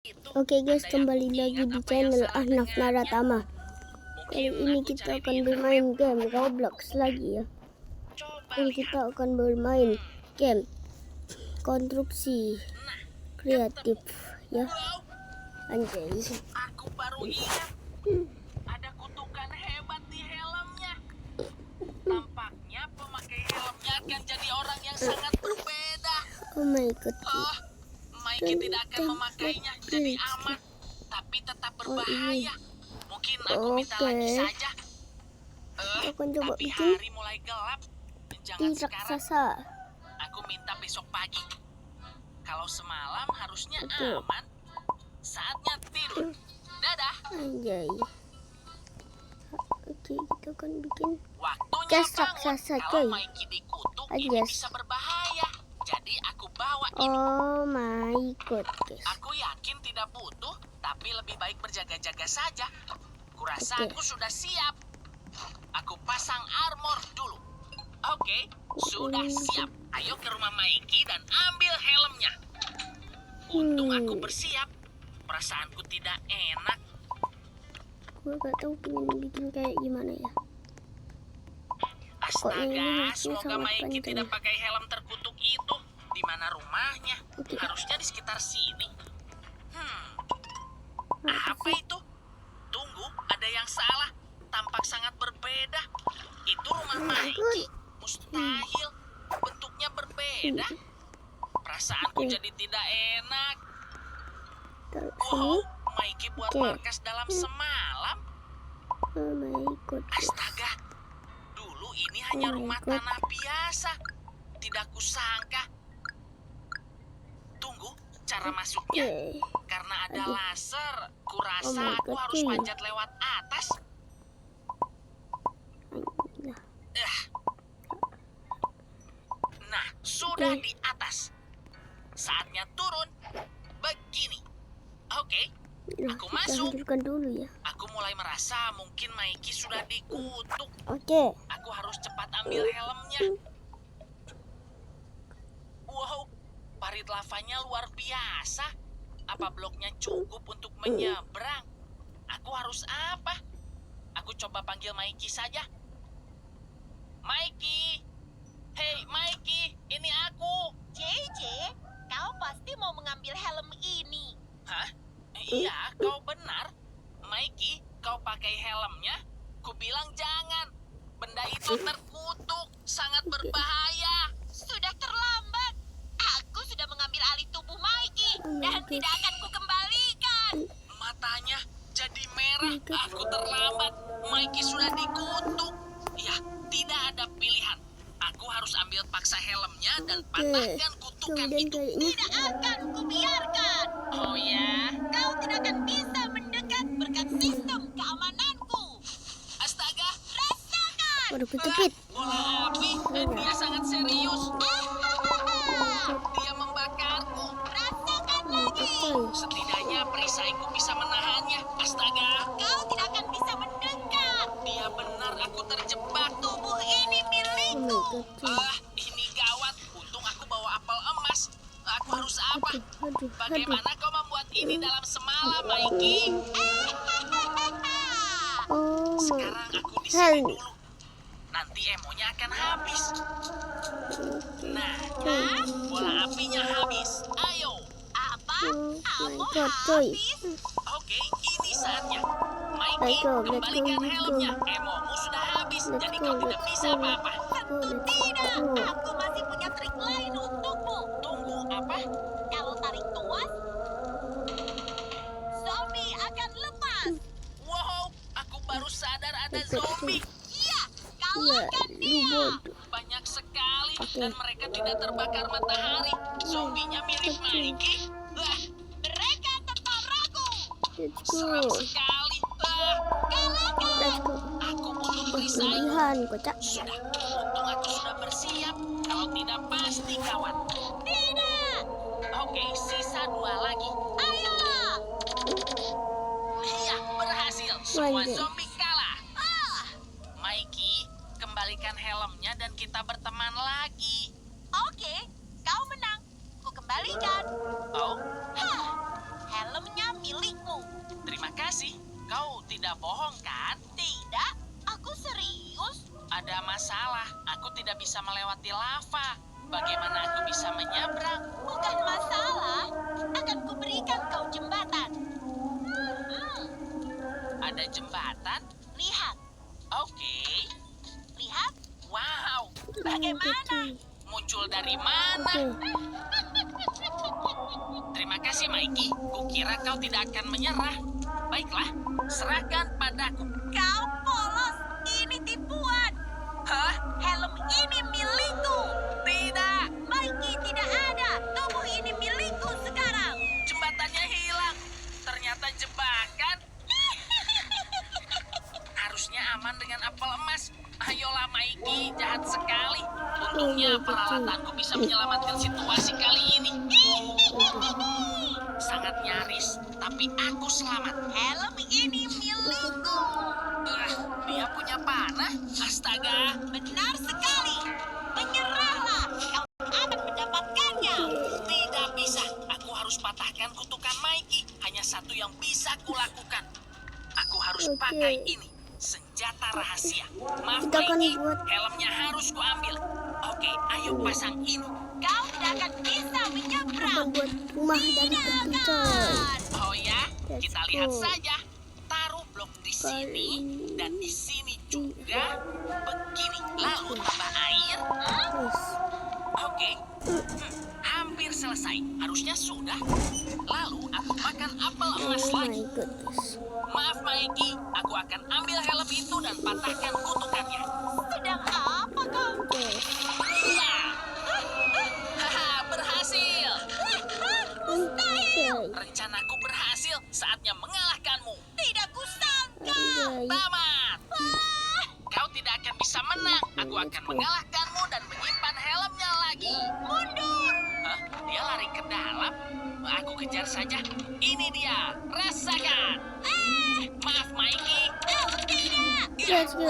Oke guys, kembali lagi di channel Ahnaf Naratama. Kali ini kita akan bermain game Roblox lagi ya. Dan kita akan bermain game konstruksi kreatif ya. Anjay. Aku baru ingat ada kutukan hebat di helmnya. Tampaknya pemakai helmnya akan jadi orang yang sangat berbeda. Oh my god. Mikey tidak akan memakainya jadi aman, tapi tetap berbahaya. Mungkin aku minta lagi saja. Aku coba Tapi bikin hari mulai gelap. di Jangan sekarang. raksasa. Aku minta besok pagi. Kalau semalam harusnya aman. Saatnya tidur. Dadah. Anjay. Oke, kita akan bikin Waktunya jas bangun. raksasa Kalau coy. Mikey dikutuk, ini Ajas. bisa berbahaya. Jadi aku bawa ini. Oh my god guys. Aku yakin tidak butuh, tapi lebih baik berjaga-jaga saja. Kurasa Oke. aku sudah siap. Aku pasang armor dulu. Oke, sudah siap. Ayo ke rumah Mikey dan ambil helmnya. Untung aku bersiap. Perasaanku tidak enak. Gue gak tahu pengen bikin kayak gimana ya. Astaga, harusnya semoga sangat Mikey panjang tidak ya. pakai helm terkutuk itu. Di mana rumahnya? Oke. Harusnya di sekitar sini. Apa itu? Tunggu, ada yang salah. Tampak sangat berbeda. Itu rumah Mikey. Mustahil. Bentuknya berbeda. Perasaanku jadi tidak enak. Taruh Wow, sini. Mikey buat Oke. markas dalam semalam. Oh my god. Astaga, dulu ini hanya Oh my rumah God. tanah biasa. Tidak kusangka. Tunggu, cara masuknya. Oke. Karena ada Aduh. laser, Oh kurasa my aku God, harus cuy. panjat lewat atas. Nah, sudah Oke. di atas. Saatnya turun. Begini. Oke, Nah, Aku kita masuk. hancurkan dulu ya. aku mulai merasa mungkin Mikey sudah dikutuk. Oke. Aku harus cepat ambil helmnya. Wow, parit lavanya luar biasa. Apa bloknya cukup untuk menyeberang? Aku harus apa? Aku coba panggil Mikey saja. Mikey! Hei Mikey, ini aku. JJ, kau pasti mau mengambil helm ini. Hah? Iya, kau benar. Mikey, kau pakai helmnya? Kubilang jangan. Benda itu terkutuk, sangat berbahaya. Sudah terlambat. Aku sudah mengambil alih tubuh Mikey Oh my dan God. tidak akan kukembalikan. Matanya jadi merah. Aku terlambat. Mikey sudah dikutuk. Ya, tidak ada pilihan. Aku harus ambil paksa helmnya dan patahkan kutukan Kemudian itu. kayaknya Tidak akan kubiarkan. Oh ya? Kau tidak akan bisa mendekat berkat sistem keamananku. Astaga, Rasakan. baru kejepit. bola api. Dia sangat serius. Dia membakarku. Rasakan Mantap lagi. coy. Setidaknya perisaiku bisa menahannya. Astaga, Kau tidak akan bisa mendekat. dia benar aku terjebak. Tubuh ini Oh my milikku. god coy. Ini gawat. Untung aku bawa apel emas. Aku harus apa? Aduh. Bagaimana kau membuat ini dalam semalam, Mikey? Oh my Sekarang aku di sini helm. dulu. Nanti emonya akan habis. Nah, bola apinya habis. Ayo. Apa? Oh Kamu my god coy. habis? Oke, ini saatnya. Mikey, Let's go, let's go, kembalikan let's go. helmnya. Emomu sudah habis, Let's jadi go, kau tidak let's bisa go. apa-apa. Oh, let's Tidak, go. aku masih punya trik lain untukmu. Tunggu, apa? Kalau tarik tuas, zombie akan lepas. Wow, aku baru sadar ada Cepet, zombie. Iya, Iya, kalahkan lu dia. bodoh. Banyak sekali, Oke. dan mereka tidak terbakar matahari. Zombinya mirip Oke. Mikey. Wah, Mereka tetap ragu. Let's seram go. sekali. Wah, Let's go. aku butuh perisai. Berlebihan kocak. Sudah, untung aku sudah bersiap. Kalau tidak pasti gawat. Tidak. Oke, sisa 2 lagi. Ayo. Iya, berhasil. Semua Lanjut. zombie kalah. Mikey, kembalikan helmnya dan kita berteman lagi. Oke, kau menang. Ku kembalikan. Oh, Hah, helmnya tidak bohong kan? Tidak, aku serius. Ada masalah. Aku tidak bisa melewati lava. Bagaimana aku bisa menyeberang? Bukan masalah. Akan kuberikan kau jembatan. Ada jembatan? Lihat, Oke. lihat. Wow, Bagaimana? muncul dari mana? Terima kasih, Mikey. Kukira kau tidak akan menyerah. Baiklah, serahkan padaku. Kau polos. Ini tipuan. Hah? Helm ini milikku. Tidak. Mikey tidak ada. Tubuh ini milikku sekarang. Jembatannya hilang. Ternyata jebakan. Harusnya aman dengan apel emas. Ayolah, Mikey. Jahat sekali. Untungnya peralatanku bisa menyelamatkan situasi kali ini. Sangat nyaris, tapi aku selamat. Helm ini milikku. Dia punya panah. Astaga. Benar sekali. Menyerahlah. Kau akan mendapatkannya. Tidak bisa. Aku harus patahkan kutukan Mikey. Hanya satu yang bisa kulakukan. Aku harus Oke. pakai ini. Senjata rahasia. Maaf, Kita akan Mikey. buat- Helmnya harus kuambil. Oke, ayo pasang ini. Kau tidak akan bisa Kita menyeberang. buat rumah dari tepi, coy. Oh ya, Let's kita lihat go. saja. Taruh blok di sini dan di sini juga. Begini. Lalu tambah air. Yes. Oke. Hampir selesai. Harusnya sudah. Lalu aku makan apel emas Oh my lagi. goodness. Maaf, Mikey. Aku akan ambil helm itu dan patahkan kutukannya. Sedang apa kau? Yes. Ya. Haha, berhasil. Coy. Rencanaku berhasil. Saatnya mengalahkanmu. Tidak kusangka. Anjay. Tamat. Kau tidak akan bisa menang. Aku akan mengalahkanmu dan menyimpan helmnya lagi. Mundur. Hah? Dia lari ke dalam. Aku kejar saja. Ini dia. Rasakan. Maaf, Mikey. Oh, tidak. Let's go.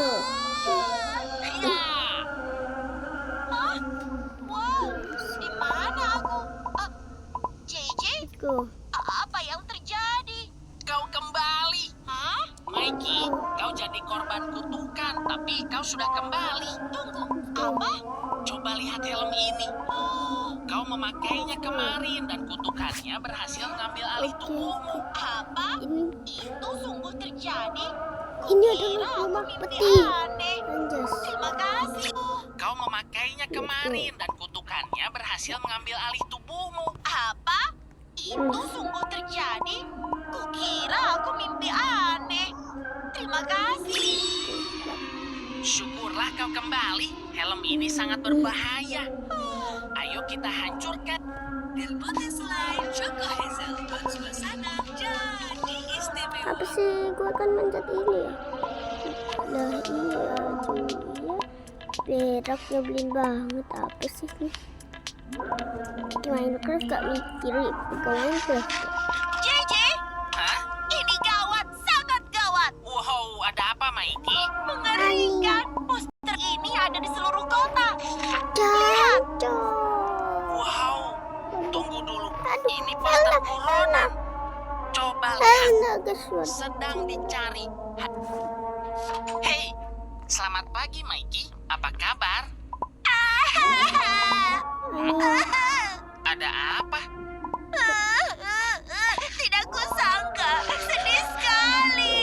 Ya. Hah? Wow, di mana aku? JJ, Let's go. apa yang terjadi? Kau kembali. Hah? Mikey, kau jadi korban kutukan, tapi kau sudah kembali. Tunggu, apa? Coba lihat helm ini. Kau memakainya kemarin dan kutukannya berhasil mengambil alih Oke. tubuhmu. Apa? Ini Itu sungguh terjadi? ini Kira adalah aku rumah mimpi peti. aneh. Anjas. Terima kasih. Kau memakainya kemarin dan kutukannya berhasil mengambil alih tubuhmu. Apa? Itu sungguh terjadi? Kukira aku mimpi aneh. Terima kasih. Syukurlah kau kembali. Helm ini sangat berbahaya. Ayo kita hancurkan. Delbote slime Choco Hazel buat suasana jadi istimewa. Apa sih? Gua akan manjat ini ya. Lah iya cuy ya. Berak nyebelin banget. Apa sih nih? Di Minecraft gak mikir ke Minecraft. JJ, Hah? ini gawat, sangat gawat. Wow, ada apa, Mikey? Mengerikan. Poster ini ada di seluruh kota. Jancok. Wow, tunggu dulu. Aduh, Ini poster Elna, buronan. Coba lihat. Naga suara. Sedang dicari. Hei, selamat pagi, Mikey. Apa kabar? Ada apa? Tidak kusangka, sedih sekali.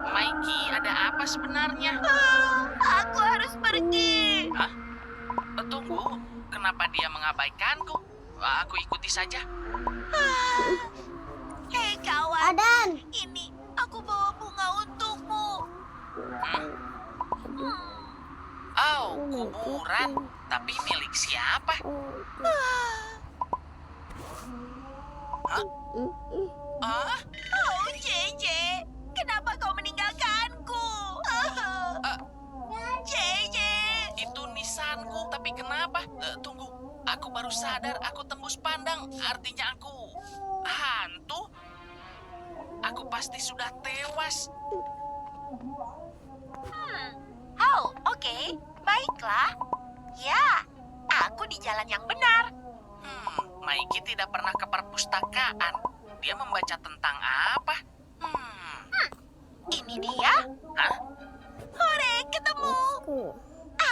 Mikey, ada apa sebenarnya? Aku harus pergi. Hah? Tunggu, kenapa dia mengabaikanku? Aku ikuti saja. Hei kawan, Adan. ini aku bawa bunga untukmu. Oh, kuburan. Tapi milik siapa? Hah? Ah? Oh, JJ, kenapa kau meninggalkanku? JJ, Itu nisanku, tapi kenapa? Tunggu, aku baru sadar aku tembus pandang. Artinya aku hantu. Aku pasti sudah tewas. oh, oke, baiklah. Ya, aku di jalan yang benar. Mikey tidak pernah ke perpustakaan. Dia membaca tentang apa? Ini dia. Hah? Hore, ketemu. Aku.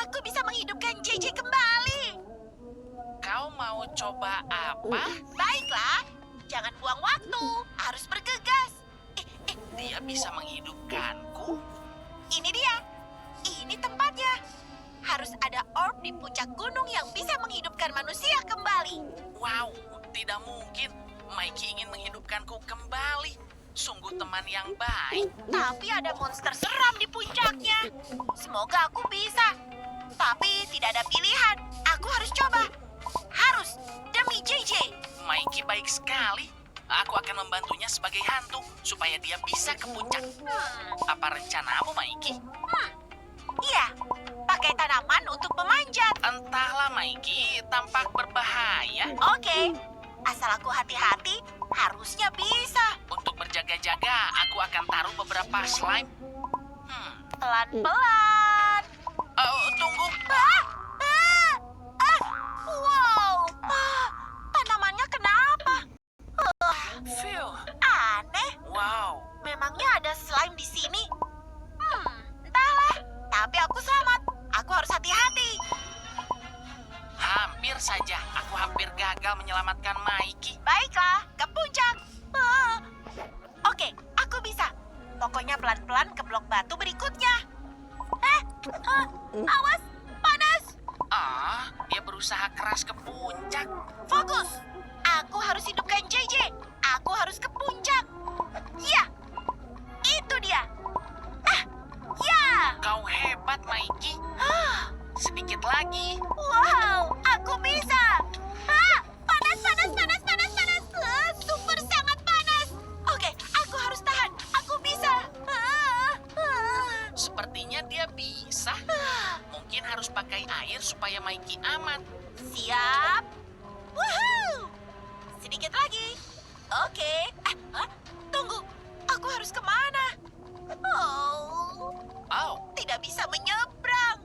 Aku bisa menghidupkan JJ kembali. Kau mau coba apa? Baiklah, jangan buang waktu. Harus bergegas. Dia bisa menghidupkanku? Ini dia. Ini tempatnya. Harus ada orb di puncak gunung yang bisa menghidupkan manusia kembali. Wow, tidak mungkin. Mikey ingin menghidupkanku kembali. Sungguh teman yang baik. Tapi ada monster seram di puncaknya. Semoga aku bisa. Tapi tidak ada pilihan. Aku harus coba. Harus, demi JJ. Mikey baik sekali. Aku akan membantunya sebagai hantu supaya dia bisa ke puncak. Apa rencanamu, Mikey? Iya, pakai tanaman untuk memanjat. Entahlah, Mikey. Tampak berbahaya. Oke, asal aku hati-hati, harusnya bisa. Untuk berjaga-jaga, aku akan taruh beberapa slime. Pelan-pelan. Tunggu. Wow, tanamannya kenapa? Phew. Aneh, Wow. memangnya ada slime di sini? Entahlah, tapi aku selamat. Aku harus hati-hati. Hampir saja. Aku hampir gagal menyelamatkan Mikey. Baiklah, ke puncak. Oke, aku bisa. Pokoknya pelan-pelan ke blok batu berikutnya. Awas, panas. Dia berusaha keras ke puncak. Fokus. Aku harus hidupkan JJ. Aku harus ke puncak. Ya, itu dia. Ya. Kau hebat, Mikey. Sedikit lagi. Wow, aku bisa. Panas, panas, panas, panas, panas. Super sangat panas. Oke, aku harus tahan. Aku bisa. Sepertinya dia bisa. Mungkin harus pakai air supaya Mikey aman. Siap. Woohoo! Sedikit lagi. Oke. Tunggu. Aku harus kemana? Tidak bisa menyeberang.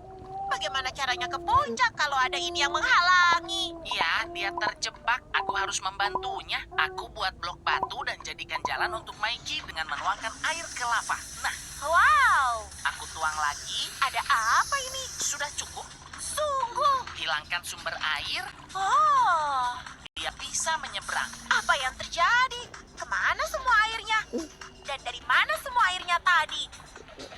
Bagaimana caranya ke puncak kalau ada ini yang menghalangi? Ya, dia terjebak. Aku harus membantunya. Aku buat blok batu dan jadikan jalan untuk Mikey dengan menuangkan air ke lava. Nah, Wow, aku tuang lagi. ada apa ini? Sudah cukup. Sungguh. Hilangkan sumber air. Oh, Dia bisa menyeberang. apa yang terjadi? Kemana semua airnya? Dan dari mana semua airnya tadi?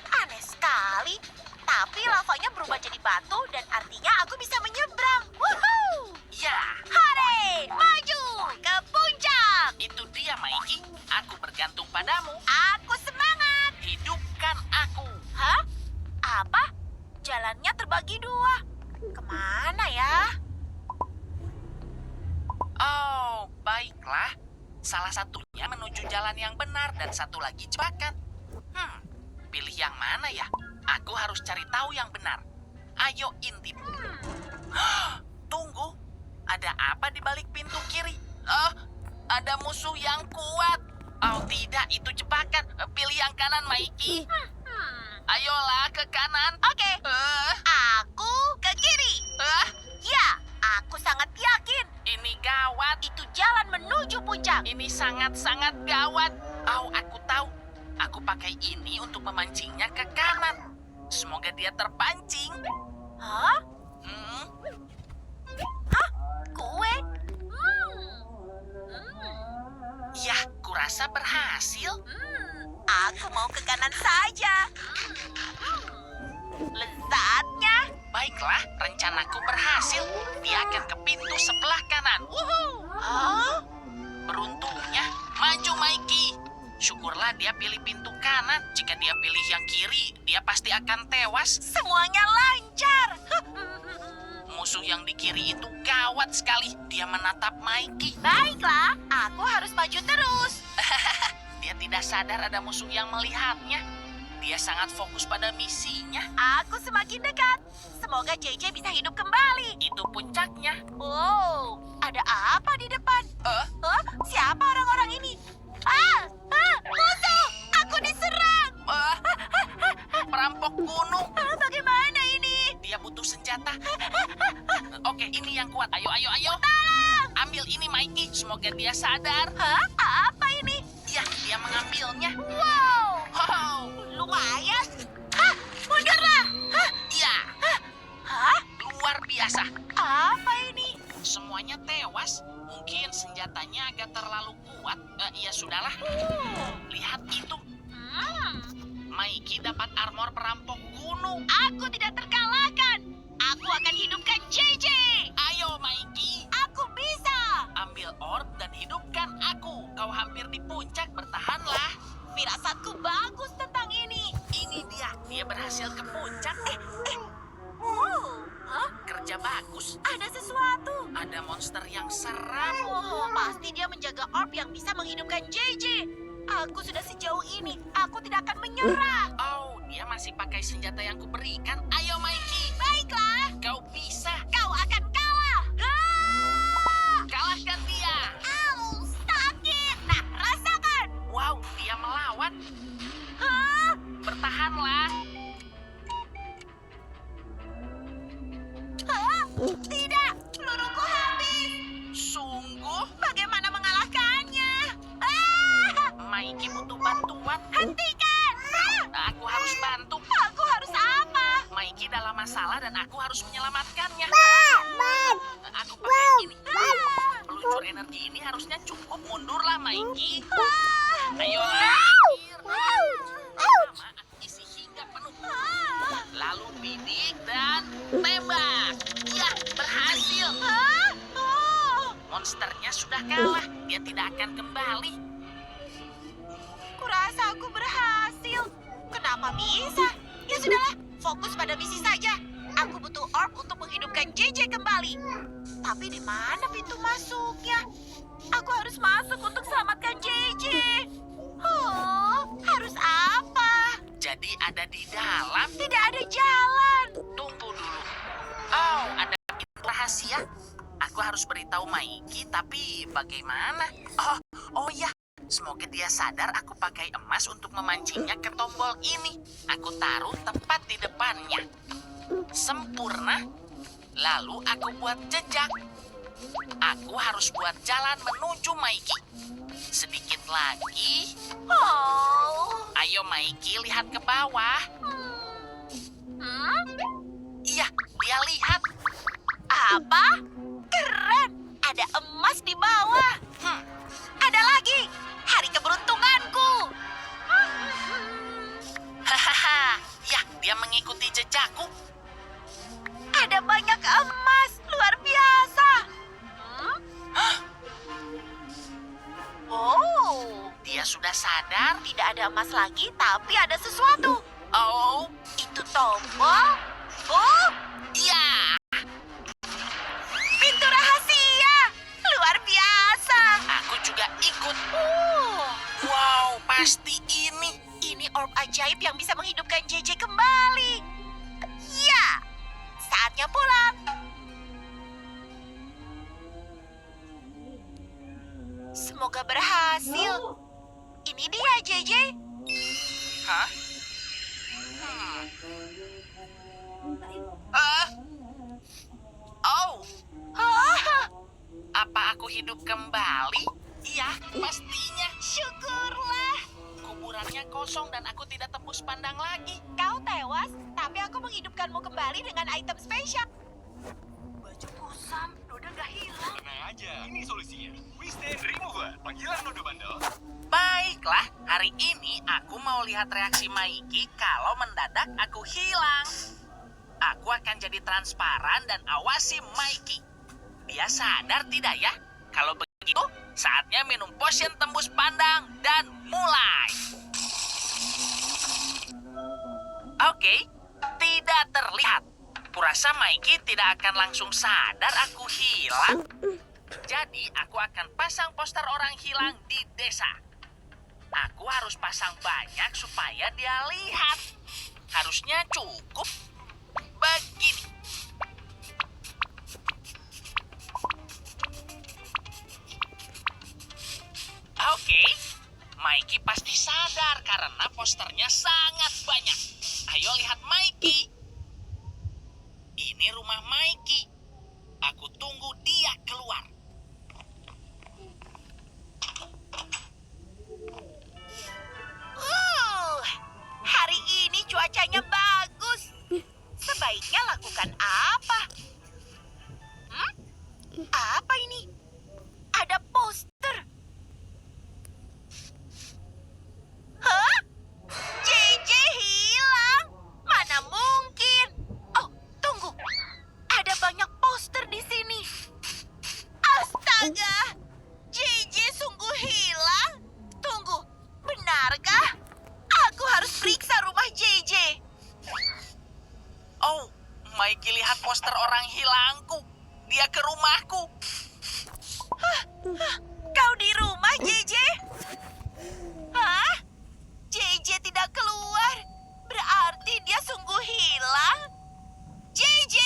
Aneh sekali. Tapi lavanya berubah jadi batu dan artinya aku bisa menyeberang. Woohoo! Ya, Hore! Maju! Ke puncak! itu dia, Mikey. Aku bergantung padamu. Aku semangat! Hidupkan aku. Hah? Apa? Jalannya terbagi dua. Kemana ya? Oh, baiklah. Salah satunya menuju jalan yang benar dan satu lagi jebakan. Pilih yang mana ya? Aku harus cari tahu yang benar. Ayo intip. Tunggu. Ada apa di balik pintu kiri? Ada musuh yang kuat. Oh tidak, itu jebakan. Pilih yang kanan, Mikey. Ayolah ke kanan. Oke. Aku ke kiri. Ya, aku sangat yakin. Ini gawat. Itu jalan menuju puncak. Ini sangat-sangat gawat. Aku tahu. Aku pakai ini untuk memancingnya ke kanan. Semoga dia terpancing. Hah? Kue? Ya, kurasa berhasil. Aku mau ke kanan saja. Lezatnya. Baiklah, rencanaku berhasil. Dia akan ke pintu sebelah kanan. Hah? Beruntungnya, maju Mikey. Syukurlah dia pilih pintu kanan. Jika dia pilih yang kiri, dia pasti akan tewas. Semuanya lancar. Musuh yang di kiri itu gawat sekali. Dia menatap Mikey. Baiklah, aku harus maju terus. Dia tidak sadar ada musuh yang melihatnya. Dia sangat fokus pada misinya. Aku semakin dekat. Semoga JJ bisa hidup kembali. Itu puncaknya. Wow, ada apa di depan? Siapa orang-orang ini? Musuh! Aku diserang! Perampok gunung. Bagaimana ini? Dia butuh senjata. Oke, ini yang kuat. Ayo. Ambil ini, Mikey. Semoga dia sadar. Hah? Apa ini? Ya, dia mengambilnya. Wow, Wow. buaya? Hah? Mundurlah! Hah? Ya, Hah? luar biasa. Apa ini? Semuanya tewas. Mungkin senjatanya agak terlalu kuat. Ya sudahlah. Lihat itu. Mikey dapat armor perampok gunung. Aku tidak terkalahkan. Aku akan hidupkan JJ. Ayo Mikey, Aku bisa. ambil orb dan hidupkan aku. Kau hampir di puncak, bertahanlah. Firasatku bagus tentang ini. Ini dia berhasil ke puncak. Hah? Kerja bagus. Ada sesuatu. Ada monster yang seram. Oh, pasti dia menjaga orb yang bisa menghidupkan JJ. Aku sudah sejauh ini. Aku tidak akan menyerah. Oh, dia masih pakai senjata yang kuberikan. Ayo Mikey, Baiklah. kau bisa. Kau akan kalah. Kalahkan dia. Au, sakit. Nah, rasakan. Wow, dia melawan. Hah? Bertahanlah. Hah? Tidak, peluruku habis. Sungguh, Bagaimana mengalahkannya? Mikey butuh bantuan. Hentikan! Aku harus bantu. Aku harus apa? Mikey dalam masalah dan aku harus menyelamatkannya. Ban! Aku pakai ini. Peluncur energi ini harusnya cukup. Mundurlah Mikey. Ayolah. Lama, isi hingga penuh. Lalu bidik dan tembak. Ya, berhasil. Monsternya sudah kalah. Dia tidak akan kembali. Kurasa aku berhasil. Kenapa bisa? Ya sudahlah, fokus pada misi saja. Aku butuh orb untuk menghidupkan JJ kembali. Tapi di mana pintu masuknya? Aku harus masuk untuk selamatkan JJ. Oh, harus apa? Jadi ada di dalam. Tidak ada jalan. Tunggu dulu. Oh, ada pintu rahasia. Aku harus beritahu Mikey, tapi bagaimana? Oh ya. Semoga dia sadar aku pakai emas untuk memancingnya ke tombol ini. Aku taruh tepat di depannya. Sempurna. Lalu aku buat jejak. Aku harus buat jalan menuju Mikey. Sedikit lagi. Oh. Ayo Mikey, lihat ke bawah. Iya, dia lihat. Apa? Keren. Ada emas di bawah. Ada lagi. Hari keberuntunganku. Hahaha, ya dia mengikuti jejakku. Ada banyak emas. Luar biasa. Oh, Dia sudah sadar. tidak ada emas lagi, tapi ada sesuatu. Oh, Itu tombol. Oh, iya. pintu rahasia. Luar biasa. Aku juga ikut. Oh, Wow, pasti ini. ini orb ajaib yang bisa menghidupkan JJ kembali. Ya, saatnya pulang. Semoga berhasil. Ini dia, JJ. Hah? Ah. Oh, Ah, apa aku hidup kembali? Iya, pastinya. syukurlah. Kuburannya kosong dan aku tidak tembus pandang lagi. Kau tewas, tapi aku menghidupkanmu kembali dengan item spesial. Baju kusam, noda gak hilang. Tenang aja, ini solusinya. Wisden Remover, panggilan noda bandel. Baiklah, hari ini aku mau lihat reaksi Mikey kalau mendadak aku hilang. Aku akan jadi transparan dan awasi Mikey. Dia sadar tidak ya? Kalau begitu, saatnya minum potion tembus pandang dan mulai. Oke, tidak terlihat. Kurasa Mikey tidak akan langsung sadar aku hilang. Jadi aku akan pasang poster orang hilang di desa. Aku harus pasang banyak supaya dia lihat. Harusnya cukup. Begini. Oke, Mikey pasti sadar karena posternya sangat banyak. Ayo lihat Mikey. Ini rumah Mikey. Aku tunggu dia keluar. Hari poster orang hilangku. Dia ke rumahku. Kau di rumah, JJ? Hah? JJ tidak keluar. Berarti dia sungguh hilang. JJ!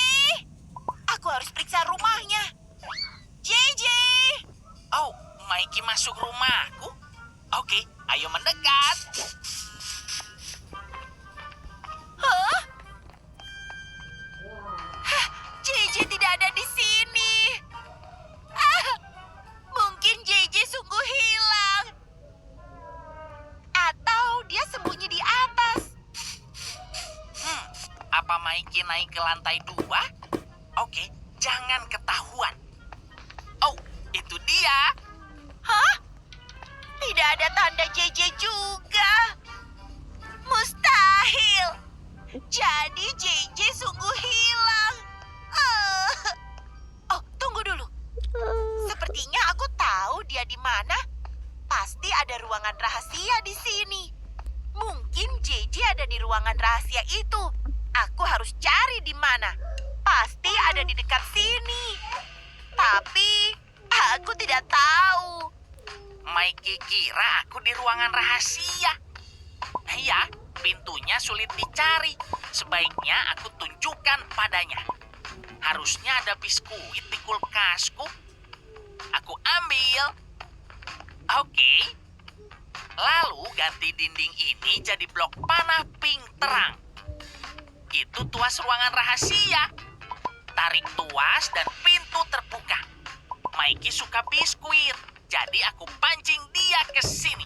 Aku harus periksa rumahnya. JJ! Oh, Mikey masuk rumahku? Oke, ayo mendekat. Hah? JJ tidak ada di sini. Mungkin JJ sungguh hilang. Atau dia sembunyi di atas. Apa Mikey naik ke lantai 2? Oke, jangan ketahuan. Oh, itu dia. Hah? Tidak ada tanda JJ juga. Mustahil. Jadi JJ sungguh hilang. Oh, tunggu dulu. Sepertinya aku tahu dia di mana. Pasti ada ruangan rahasia di sini. Mungkin JJ ada di ruangan rahasia itu. Aku harus cari di mana. Pasti ada di dekat sini. Tapi aku tidak tahu. Mikey kira aku di ruangan rahasia. Iya, pintunya sulit dicari. Sebaiknya aku tunjukkan padanya. Harusnya ada biskuit di kulkasku. Aku ambil. Oke. Lalu ganti dinding ini jadi blok panah pink terang. Itu tuas ruangan rahasia. Tarik tuas dan pintu terbuka. Mikey suka biskuit, jadi aku pancing dia ke sini.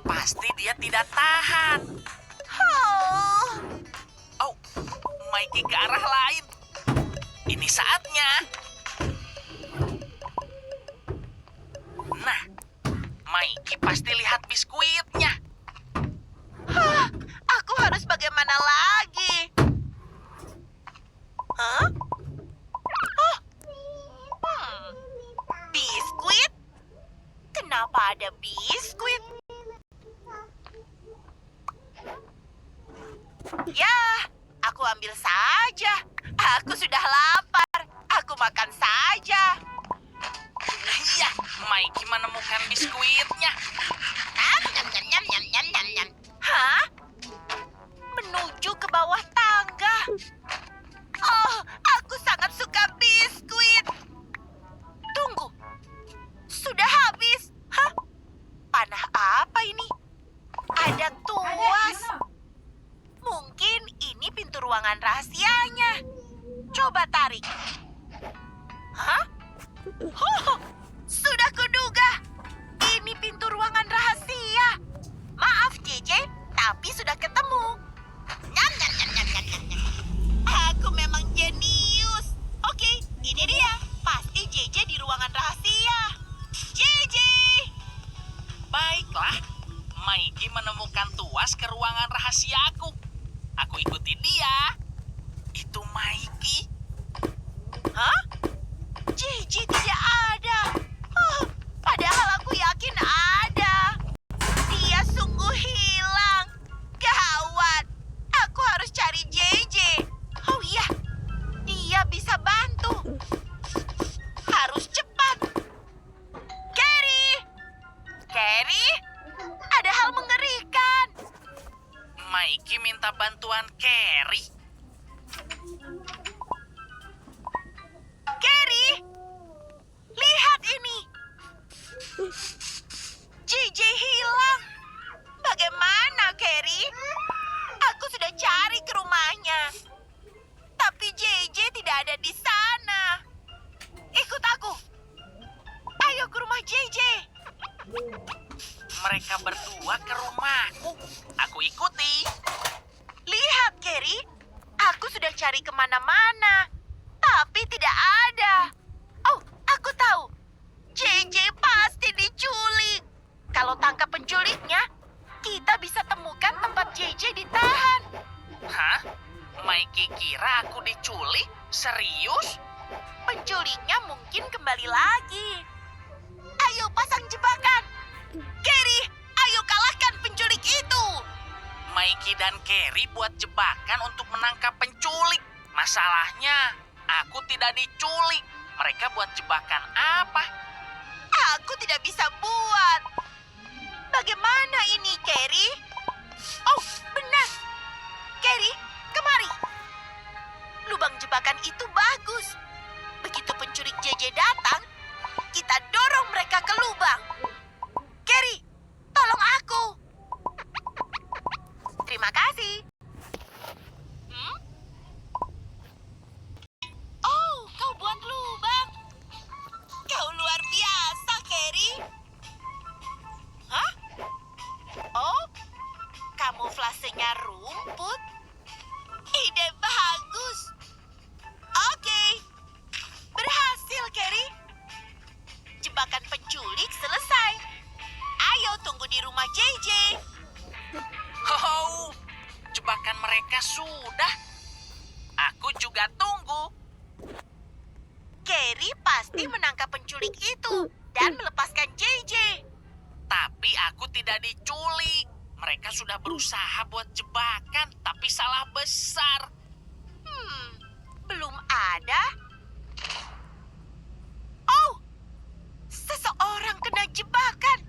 Pasti dia tidak tahan. Oh, Mikey ke arah lain. Ini saatnya. Nah, Mikey pasti lihat biskuitnya. Aku harus bagaimana lagi? Hah? Oh. Biskuit? Kenapa ada biskuit? Ya, aku ambil saja. Aku sudah lapar. Aku makan saja. Iya, Mikey menemukan biskuitnya. Hah? Menuju ke bawah tangga. Oh, aku sangat suka biskuit. Tunggu. Sudah habis. Hah? Panah apa ini? Ada tuas. Mungkin ini pintu ruangan rahasianya. Coba tarik. Hah? Sudah kuduga. Ini pintu ruangan rahasia. Maaf, JJ, tapi sudah ketemu. Nyam, nyam, nyam, nyam, nyam, nyam, nyam. Aku memang jenius. Oke, ini dia. Pasti JJ di ruangan rahasia. JJ! Baiklah, Mikey menemukan tuas ke ruangan rahasiaku. Aku ikuti dia. Itu Mikey. Hah? JJ tidak ada. Padahal aku yakin ada. Dia sungguh hilang. Gawat. Aku harus cari JJ. Oh iya, dia bisa bantu. Harus cepat. Carrie! Carrie? Ada hal mengerikan. Mikey minta bantuan Carrie. Carrie! Lihat ini. JJ hilang. Bagaimana, Carrie? Aku sudah cari ke rumahnya. Tapi JJ tidak ada di sana. Ikut aku. Ayo ke rumah JJ. Mereka berdua ke rumahku. Aku ikuti. Lihat, Carrie. Aku sudah cari kemana-mana. Tapi tidak ada. Oh, aku tahu. JJ pasti diculik. Kalau tangkap penculiknya, kita bisa temukan tempat JJ ditahan. Hah? Mikey kira aku diculik? Serius? Penculiknya mungkin kembali lagi. Ayo pasang jebakan. Carrie, ayo kalahkan Mikey dan Carrie buat jebakan untuk menangkap penculik. Masalahnya, aku tidak diculik. Mereka buat jebakan apa? Aku tidak bisa buat. Bagaimana ini, Carrie? Oh, benar. Carrie, kemari. Lubang jebakan itu bagus. Begitu penculik JJ datang, kita dorong mereka ke lubang. Carrie, tolong aku. Terima kasih. Oh, kau buat lubang. Kau luar biasa, Carrie. Hah? Oh, kamuflasenya rumput. Ide bagus. Oke. Berhasil, Carrie. Jebakan penculik selesai. Ayo tunggu di rumah JJ. Oh, jebakan mereka sudah. Aku juga tunggu. Carrie pasti menangkap penculik itu dan melepaskan JJ. Tapi aku tidak diculik. Mereka sudah berusaha buat jebakan, tapi salah besar. Belum ada. Oh, seseorang kena jebakan.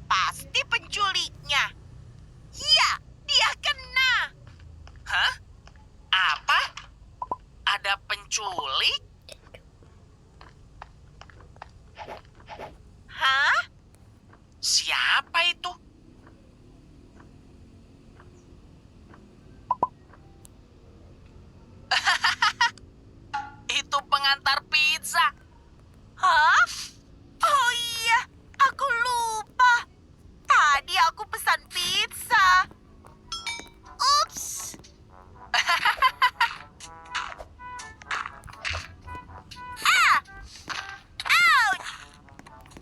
Pasti penculiknya. Iya, dia kena. Hah? Apa? Ada penculik? Hah? Siapa itu? Itu pengantar pizza. Hah? Oh iya, aku lupa. Tadi aku pesan pizza. Ups. Ah! Ouch!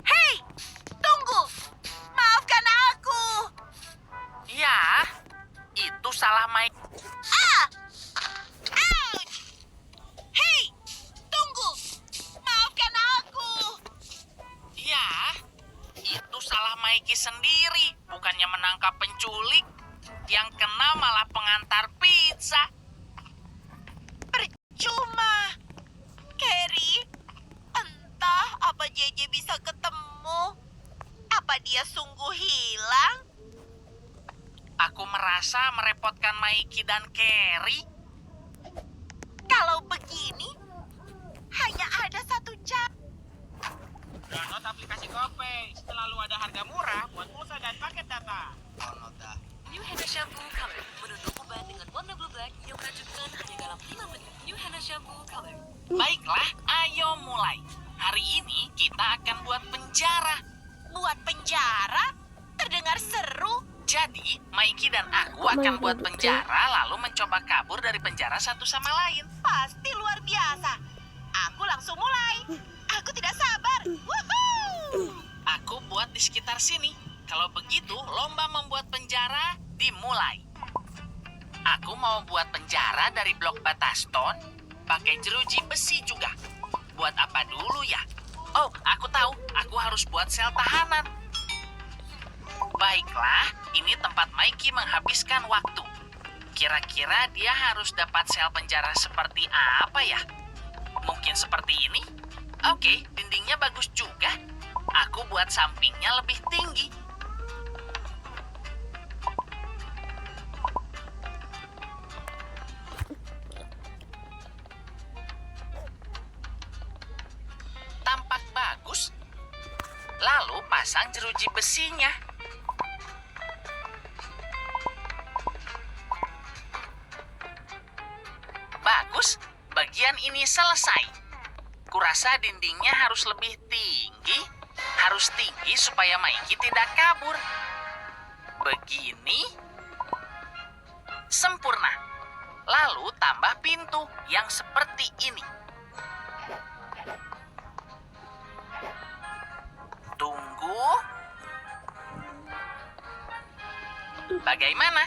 Hei, tunggu. Maafkan aku. Ya, itu salah Mike. Ah! Ouch! Hei, tunggu. Maafkan aku. Ya, itu salah Mikey sendiri. Bukannya menangkap penculik. Yang kena malah pengantar pizza. Percuma. Carrie, entah apa JJ bisa ketemu. Apa dia sungguh hilang? Aku merasa merepotkan Mikey dan Carrie. Kalau begini, hanya ada satu cara. Download aplikasi GoPay. Selalu ada harga murah buat pulsa dan paket data. Download dah. New Henna Shampoo Color menunduk uban dengan warna blue black yang menakjubkan hanya dalam 5 menit. New Henna Shampoo Color. Baiklah, ayo mulai. Hari ini kita akan buat penjara. Buat penjara? Terdengar seru. Jadi, Mikey dan aku akan buat penjara lalu mencoba kabur dari penjara satu sama lain. Pasti luar biasa. Aku langsung mulai. Aku tidak sabar. Woohoo! Aku buat di sekitar sini. Kalau begitu, lomba membuat penjara dimulai. Aku mau buat penjara dari blok bata stone, pakai jeruji besi juga. Buat apa dulu ya? Oh, aku tahu. Aku harus buat sel tahanan. Baiklah, ini tempat Mikey menghabiskan waktu. Kira-kira dia harus dapat sel penjara seperti apa ya? Mungkin seperti ini? Oke, dindingnya bagus juga. Aku buat sampingnya lebih tinggi. Tampak bagus. Lalu pasang jeruji besinya. Bagus, bagian ini selesai. Kurasa dindingnya harus lebih tinggi. Harus tinggi supaya Mikey tidak kabur. Begini. Sempurna. Lalu tambah pintu yang seperti ini. Tunggu. Bagaimana?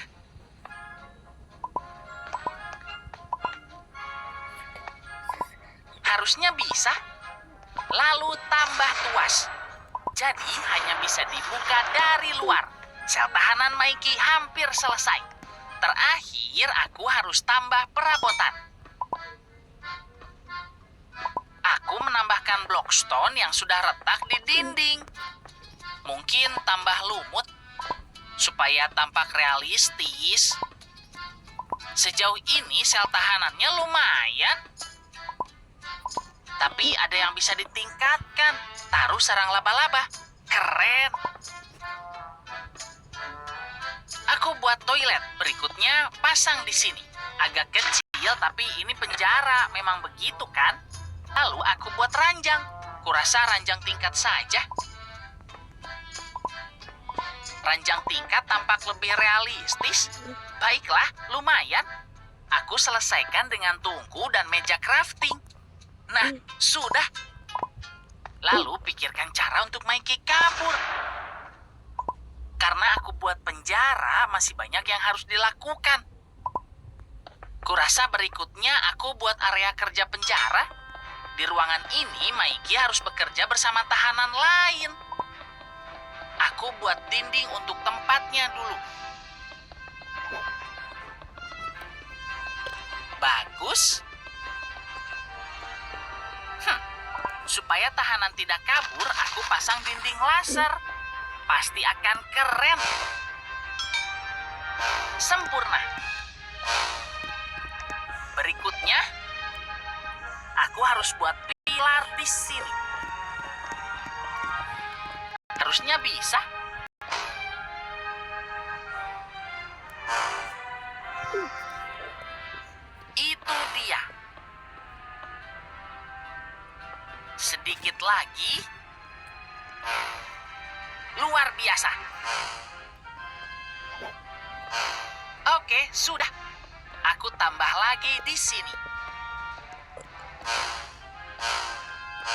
Harusnya bisa. Lalu tambah tuas. Jadi hanya bisa dibuka dari luar. Sel tahanan Mikey hampir selesai. Terakhir, aku harus tambah perabotan. Aku menambahkan blok stone yang sudah retak di dinding. Mungkin tambah lumut supaya tampak realistis. Sejauh ini sel tahanannya lumayan. Tapi ada yang bisa ditingkatkan. Taruh sarang laba-laba. Keren. Aku buat toilet. Berikutnya pasang di sini. Agak kecil tapi ini penjara. Memang begitu kan? Lalu aku buat ranjang. Kurasa ranjang tingkat saja. Ranjang tingkat tampak lebih realistis. Baiklah, lumayan. Aku selesaikan dengan tungku dan meja crafting. Nah, sudah. Lalu pikirkan cara untuk Mikey kabur. Karena aku buat penjara, masih banyak yang harus dilakukan. Kurasa berikutnya aku buat area kerja penjara. Di ruangan ini, Mikey harus bekerja bersama tahanan lain. Aku buat dinding untuk tempatnya dulu. Bagus. Supaya tahanan tidak kabur, aku pasang dinding laser. Pasti akan keren. Sempurna. Berikutnya, aku harus buat pilar di sini. Harusnya bisa. Itu dia. Sedikit lagi. Luar biasa. Oke, sudah. Aku tambah lagi di sini.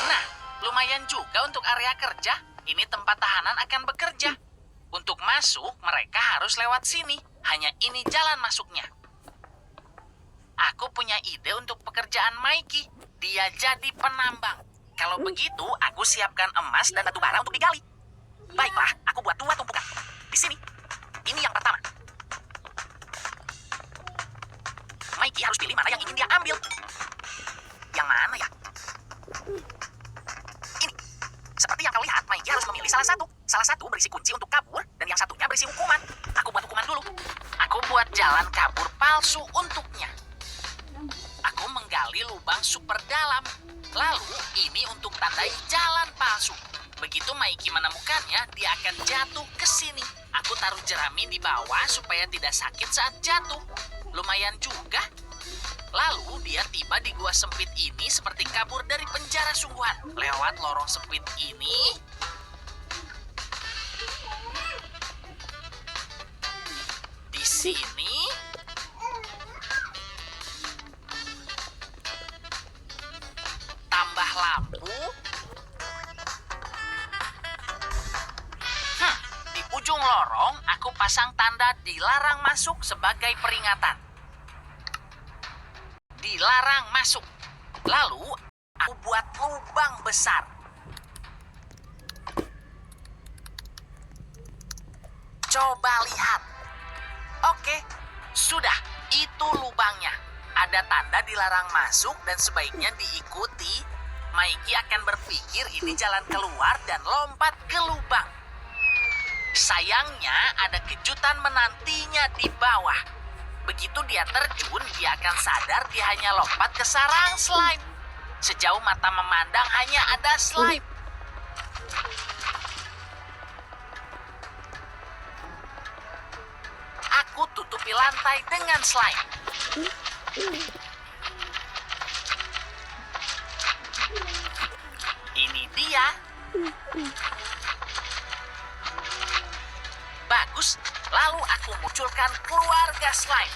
Nah, lumayan juga untuk area kerja. Ini tempat tahanan akan bekerja. Untuk masuk, mereka harus lewat sini. Hanya ini jalan masuknya. Aku punya ide untuk pekerjaan Mikey. Dia jadi penambang. Kalau begitu, aku siapkan emas dan batu bara untuk digali. Baiklah, aku buat 2 tumpukan. Di sini. Ini yang pertama. Mikey harus pilih mana yang ingin dia ambil. Yang mana ya? Ini. Seperti yang kau lihat, Mikey harus memilih salah satu. Salah satu berisi kunci untuk kabur, dan yang satunya berisi hukuman. Aku buat hukuman dulu. Aku buat jalan kabur palsu untuknya. Aku menggali lubang super dalam. Lalu, ini untuk tandai jalan palsu. Begitu Mikey menemukannya, dia akan jatuh ke sini. Aku taruh jerami di bawah supaya tidak sakit saat jatuh. Lumayan juga. Lalu dia tiba di gua sempit ini seperti kabur dari penjara sungguhan. Lewat lorong sempit ini. Di sini. Tambah lampu. Di ujung lorong, aku pasang tanda dilarang masuk sebagai peringatan. Dilarang masuk. Lalu, aku buat lubang besar. Coba lihat. Oke, sudah. Itu lubangnya. Ada tanda dilarang masuk dan sebaiknya diikuti. Mikey akan berpikir ini jalan keluar dan lompat ke lubang. Sayangnya ada kejutan menantinya di bawah. Begitu dia terjun, dia akan sadar dia hanya lompat ke sarang slime. Sejauh mata memandang hanya ada slime. Aku tutupi lantai dengan slime. Ini dia. Bagus. Lalu aku munculkan keluarga slime.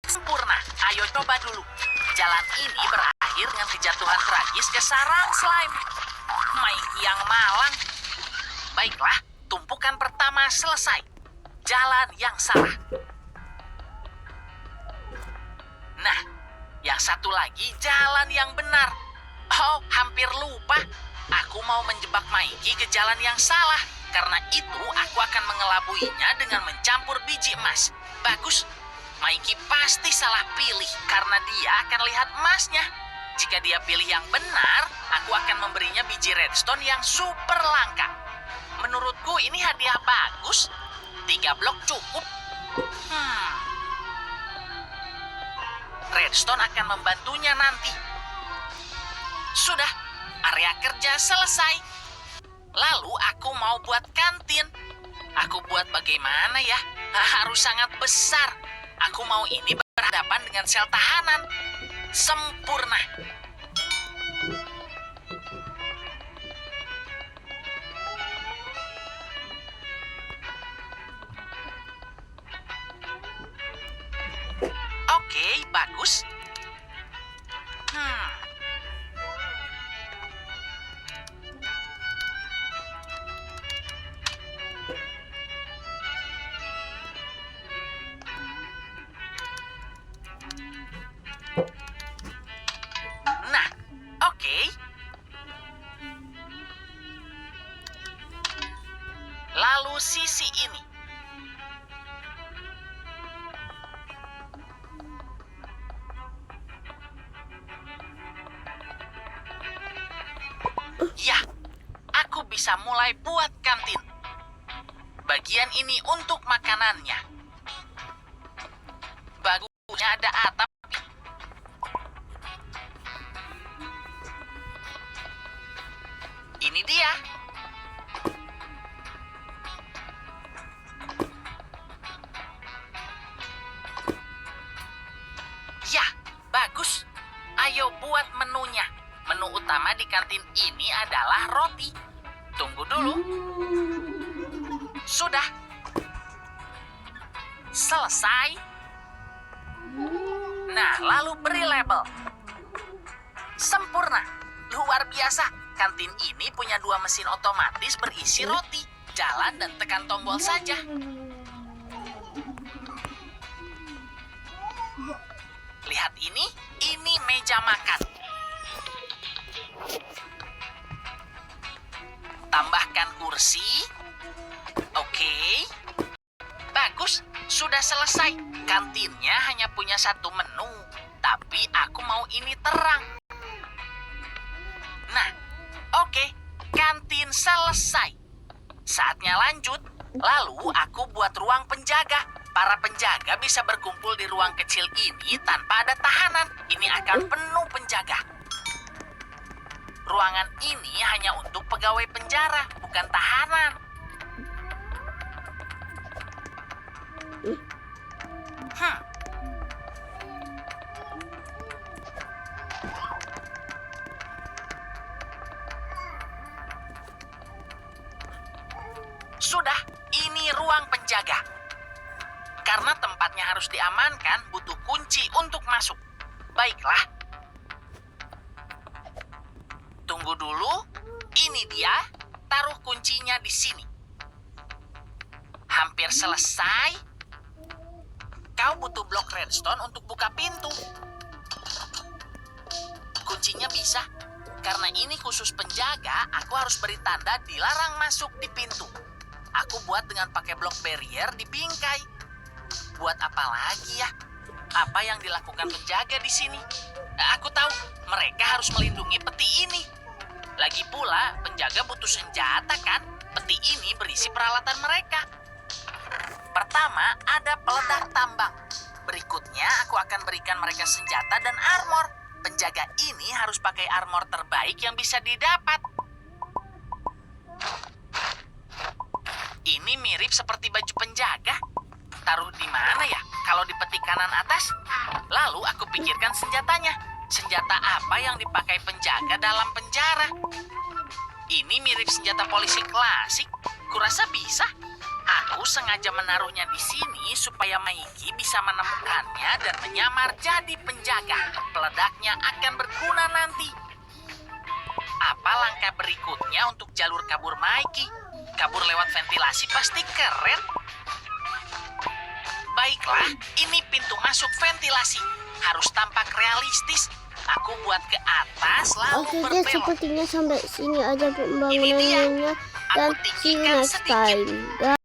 Sempurna. Ayo coba dulu. Jalan ini berakhir dengan kejatuhan tragis ke sarang slime. Mikey yang malang. Baiklah, tumpukan pertama selesai. Jalan yang salah. Nah, yang satu lagi jalan yang benar. Oh, hampir lupa. Aku mau menjebak Mikey ke jalan yang salah. Karena itu, aku akan mengelabuinya dengan mencampur biji emas. Bagus. Mikey pasti salah pilih karena dia akan lihat emasnya. Jika dia pilih yang benar, aku akan memberinya biji redstone yang super langka. Menurutku ini hadiah bagus. 3 blok cukup. Redstone akan membantunya nanti. Sudah, area kerja selesai. Lalu aku mau buat kantin. Aku buat bagaimana ya? Harus sangat besar. Aku mau ini berhadapan dengan sel tahanan. Sempurna. Oke, bagus. Nah, oke. Lalu sisi ini. Ya, aku bisa mulai buat kantin. Bagian ini untuk makanannya. Bagusnya ada atap. Ini dia. Ya, bagus. Ayo buat menunya. Menu utama di kantin ini adalah roti. Tunggu dulu. Sudah. Selesai. Nah, lalu beri label. Sempurna. Luar biasa. Kantin ini punya 2 mesin otomatis berisi roti. Jalan dan tekan tombol saja. Lihat ini meja makan. Tambahkan kursi. Oke. Bagus, sudah selesai. Kantinnya hanya punya 1 menu, tapi aku mau ini terang. Nah, oke, kantin selesai. Saatnya lanjut. Lalu aku buat ruang penjaga. Para penjaga bisa berkumpul di ruang kecil ini tanpa ada tahanan. Ini akan penuh penjaga. Ruangan ini hanya untuk pegawai penjara, bukan tahanan. Sudah, ini ruang penjaga. Karena tempatnya harus diamankan, butuh kunci untuk masuk. Baiklah. Tunggu dulu. Ini dia. Taruh kuncinya di sini. Hampir selesai. Kau butuh blok redstone untuk buka pintu. Kuncinya bisa. Karena ini khusus penjaga, aku harus beri tanda dilarang masuk di pintu. Aku buat dengan pakai blok barrier di bingkai. Buat apa lagi ya? Apa yang dilakukan penjaga di sini? Aku tahu, mereka harus melindungi peti ini. Lagi pula, penjaga butuh senjata kan? Peti ini berisi peralatan mereka. Pertama, ada peledak tambang. Berikutnya, aku akan berikan mereka senjata dan armor. Penjaga ini harus pakai armor terbaik yang bisa didapat. Ini mirip seperti baju penjaga. Taruh di mana ya? Kalau di peti kanan atas? Lalu aku pikirkan senjatanya. Senjata apa yang dipakai penjaga dalam penjara? Ini mirip senjata polisi klasik. Kurasa bisa. Aku sengaja menaruhnya di sini supaya Mikey bisa menemukannya dan menyamar jadi penjaga. Peledaknya akan berguna nanti. Apa langkah berikutnya untuk jalur kabur Mikey? Kabur lewat ventilasi pasti keren. Baiklah, ini pintu masuk ventilasi. Harus tampak realistis. Aku buat ke atas lalu Oke guys, berbelok. sepertinya sampai sini aja Ini dia. pembangunannya. dan aku see you tinggikan next sedikit. time.